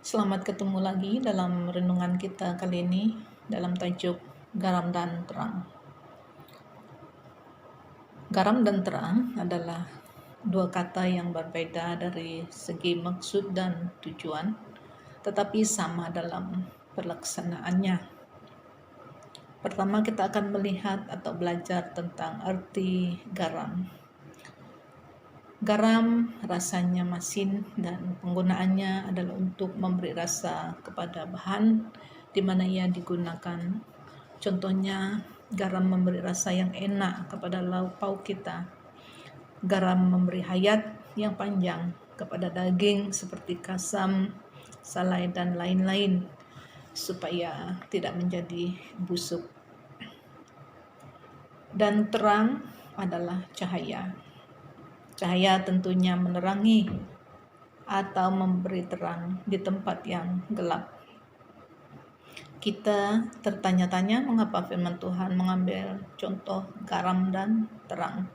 Selamat ketemu lagi dalam renungan kita kali ini dalam tajuk garam dan terang. Garam dan terang adalah dua kata yang berbeda dari segi maksud dan tujuan, tetapi sama dalam pelaksanaannya. Pertama kita akan melihat atau belajar tentang arti garam. Garam rasanya masin dan penggunaannya adalah untuk memberi rasa kepada bahan di mana ia digunakan. Contohnya, garam memberi rasa yang enak kepada lauk pauk kita. Garam memberi hayat yang panjang kepada daging seperti kasam, salai, dan lain-lain supaya tidak menjadi busuk. Dan terang adalah cahaya. Cahaya tentunya menerangi atau memberi terang di tempat yang gelap. Kita tertanya-tanya mengapa firman Tuhan mengambil contoh garam dan terang.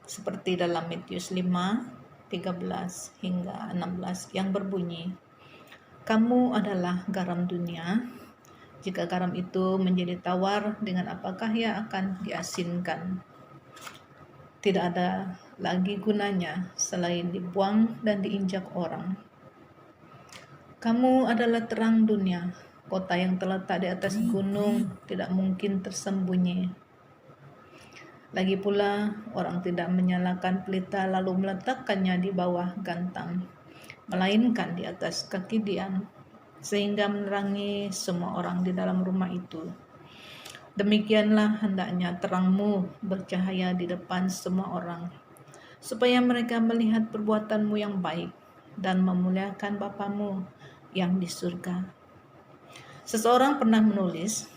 Seperti dalam Matius 5:13 hingga 16 yang berbunyi, "Kamu adalah garam dunia. Jika garam itu menjadi tawar, dengan apakah ia akan diasinkan? Tidak ada lagi gunanya selain dibuang dan diinjak orang. Kamu adalah terang dunia. Kota yang terletak di atas gunung tidak mungkin tersembunyi. Lagi pula, orang tidak menyalakan pelita lalu meletakkannya di bawah gantang, melainkan di atas kaki dian, sehingga menerangi semua orang di dalam rumah itu. Demikianlah hendaknya terangmu bercahaya di depan semua orang, supaya mereka melihat perbuatanmu yang baik dan memuliakan Bapamu yang di surga." Seseorang pernah menulis,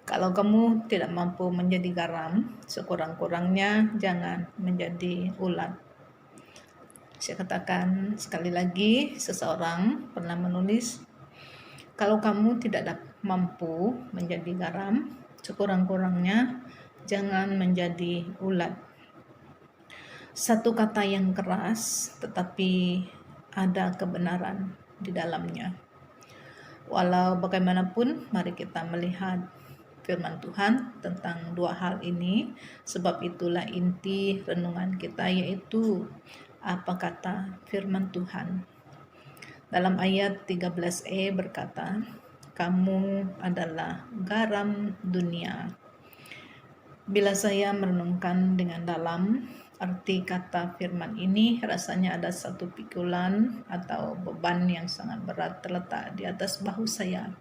"Kalau kamu tidak mampu menjadi garam, sekurang-kurangnya jangan menjadi ulat." Saya katakan sekali lagi, seseorang pernah menulis, "Kalau kamu tidak mampu menjadi garam, sekurang-kurangnya jangan menjadi ulat." Satu kata yang keras, tetapi ada kebenaran di dalamnya. Walau bagaimanapun, mari kita melihat firman Tuhan tentang dua hal ini, sebab itulah inti renungan kita, yaitu apa kata firman Tuhan. Dalam ayat 13e berkata, "Kamu adalah garam dunia." Bila saya merenungkan dengan dalam arti kata firman ini, rasanya ada satu pikulan atau beban yang sangat berat terletak di atas bahu saya.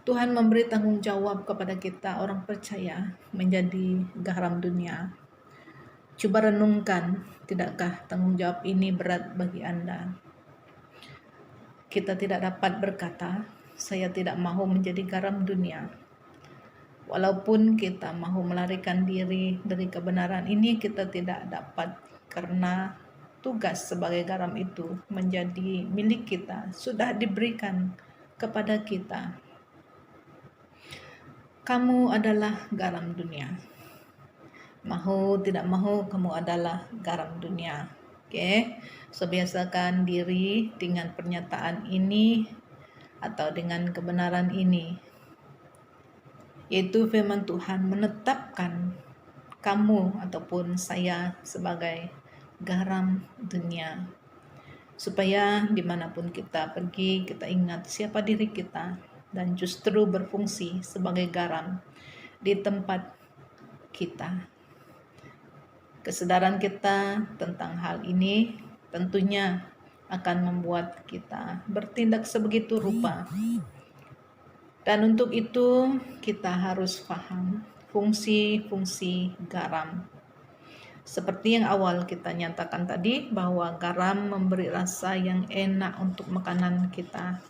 Tuhan memberi tanggung jawab kepada kita orang percaya menjadi garam dunia. Coba renungkan, tidakkah tanggung jawab ini berat bagi Anda? Kita tidak dapat berkata, "Saya tidak mahu menjadi garam dunia." Walaupun kita mahu melarikan diri dari kebenaran ini, kita tidak dapat, karena tugas sebagai garam itu menjadi milik kita, sudah diberikan kepada kita. Kamu adalah garam dunia. Mahu tidak mahu, kamu adalah garam dunia. Oke, so biasakan diri dengan pernyataan ini atau dengan kebenaran ini, yaitu firman Tuhan menetapkan kamu ataupun saya sebagai garam dunia, supaya dimanapun kita pergi, kita ingat siapa diri kita dan justru berfungsi sebagai garam di tempat kita. Kesadaran kita tentang hal ini tentunya akan membuat kita bertindak sebegitu rupa. Dan untuk itu kita harus paham fungsi-fungsi garam. Seperti yang awal kita nyatakan tadi, bahwa garam memberi rasa yang enak untuk makanan kita.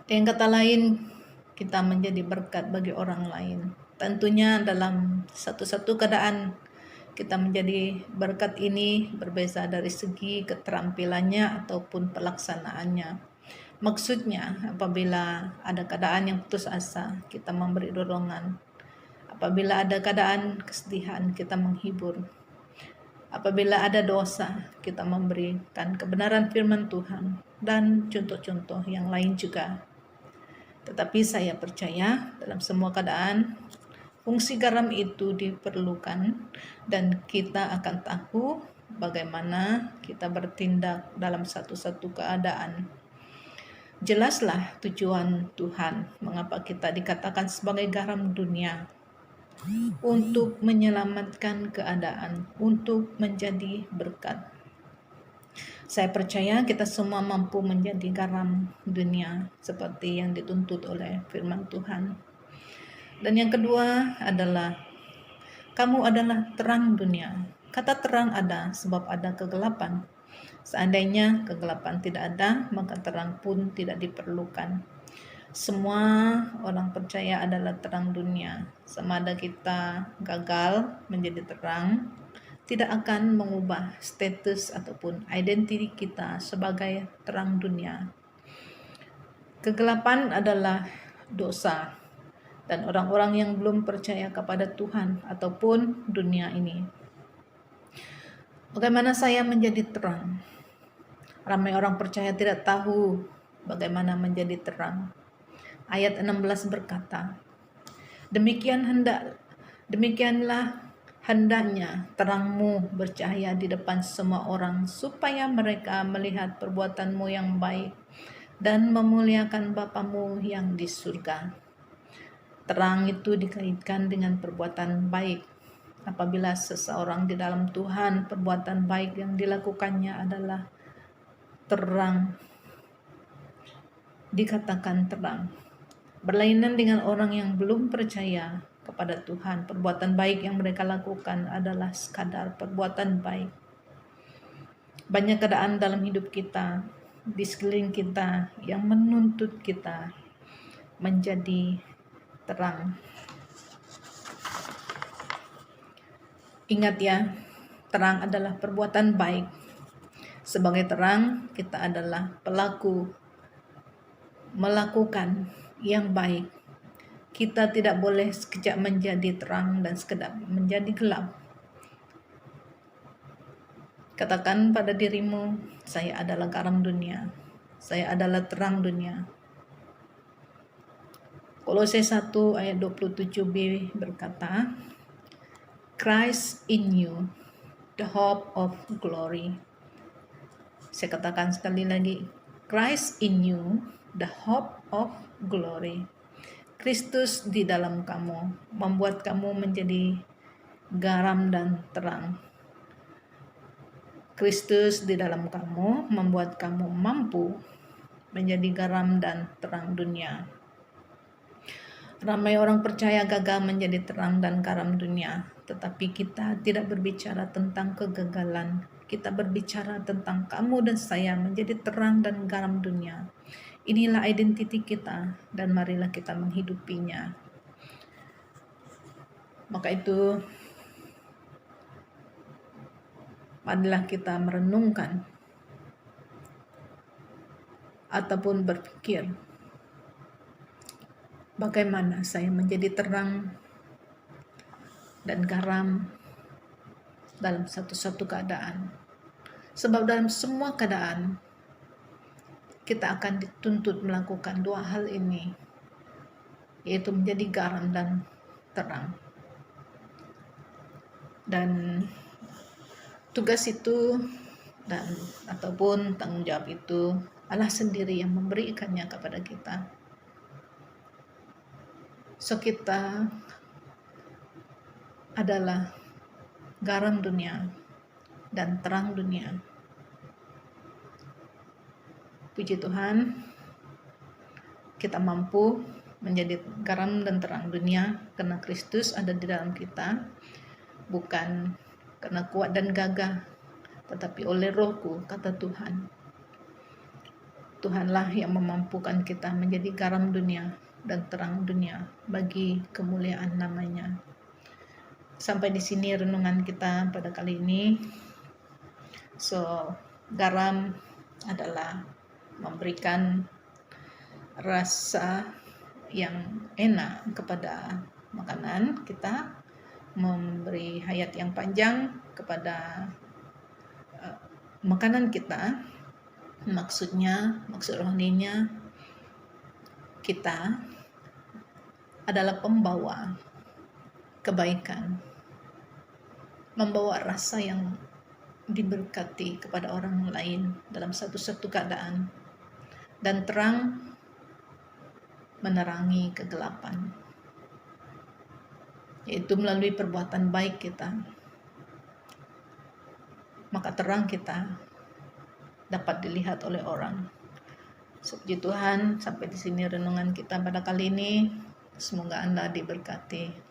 Dengan kata lain, kita menjadi berkat bagi orang lain. Tentunya dalam satu-satu keadaan kita menjadi berkat ini berbeza dari segi keterampilannya ataupun pelaksanaannya. Maksudnya, apabila ada keadaan yang putus asa, kita memberi dorongan. Apabila ada keadaan kesedihan, kita menghibur. Apabila ada dosa, kita memberikan kebenaran firman Tuhan dan contoh-contoh yang lain juga. Tetapi saya percaya dalam semua keadaan, fungsi garam itu diperlukan dan kita akan tahu bagaimana kita bertindak dalam satu-satu keadaan. Jelaslah tujuan Tuhan mengapa kita dikatakan sebagai garam dunia, untuk menyelamatkan keadaan, untuk menjadi berkat. Saya percaya kita semua mampu menjadi garam dunia seperti yang dituntut oleh firman Tuhan. Dan yang kedua adalah kamu adalah terang dunia. Kata terang ada sebab ada kegelapan. Seandainya kegelapan tidak ada, maka terang pun tidak diperlukan. Semua orang percaya adalah terang dunia. Sama ada kita gagal menjadi terang, tidak akan mengubah status ataupun identiti kita sebagai terang dunia. Kegelapan adalah dosa dan orang-orang yang belum percaya kepada Tuhan ataupun dunia ini. Bagaimana saya menjadi terang? Ramai orang percaya tidak tahu bagaimana menjadi terang. Ayat 16 berkata, demikianlah hendaknya terangmu bercahaya di depan semua orang, supaya mereka melihat perbuatanmu yang baik dan memuliakan Bapamu yang di surga. Terang itu dikaitkan dengan perbuatan baik. Apabila seseorang di dalam Tuhan, perbuatan baik yang dilakukannya adalah terang, dikatakan terang. Berlainan dengan orang yang belum percaya kepada Tuhan, perbuatan baik yang mereka lakukan adalah sekadar perbuatan baik. Banyak keadaan dalam hidup kita, di sekeliling kita, yang menuntut kita menjadi terang. Ingat ya, terang adalah perbuatan baik. Sebagai terang, kita adalah pelaku melakukan yang baik. Kita tidak boleh sekejap menjadi terang dan sekejap menjadi gelap. Katakan pada dirimu, saya adalah garam dunia. Saya adalah terang dunia. Kolose 1 ayat 27b berkata, Christ in you, the hope of glory. Saya katakan sekali lagi, Christ in you, the hope of glory. Kristus di dalam kamu membuat kamu menjadi garam dan terang. Kristus di dalam kamu membuat kamu mampu menjadi garam dan terang dunia. Ramai orang percaya gagal menjadi terang dan garam dunia, tetapi kita tidak berbicara tentang kegagalan. Kita berbicara tentang kamu dan saya menjadi terang dan garam dunia. Inilah identiti kita dan marilah kita menghidupinya. Maka itu, marilah kita merenungkan ataupun berpikir, bagaimana saya menjadi terang dan garam dalam satu-satu keadaan. Sebab dalam semua keadaan, kita akan dituntut melakukan dua hal ini, yaitu menjadi garam dan terang. Dan tugas itu dan ataupun tanggung jawab itu Allah sendiri yang memberikannya kepada kita. So kita adalah garam dunia dan terang dunia. Puji Tuhan, kita mampu menjadi garam dan terang dunia karena Kristus ada di dalam kita, bukan karena kuat dan gagah, tetapi oleh Rohku, kata Tuhan. Tuhanlah yang memampukan kita menjadi garam dunia dan terang dunia bagi kemuliaan namanya. Sampai di sini renungan kita pada kali ini. So, garam adalah memberikan rasa yang enak kepada makanan kita, memberi hayat yang panjang kepada Makanan kita, maksud rohaninya, kita adalah pembawa kebaikan, membawa rasa yang diberkati kepada orang lain dalam satu keadaan, dan terang menerangi kegelapan, yaitu melalui perbuatan baik kita. Maka terang kita dapat dilihat oleh orang. Puji Tuhan, sampai di sini renungan kita pada kali ini. Semoga Anda diberkati.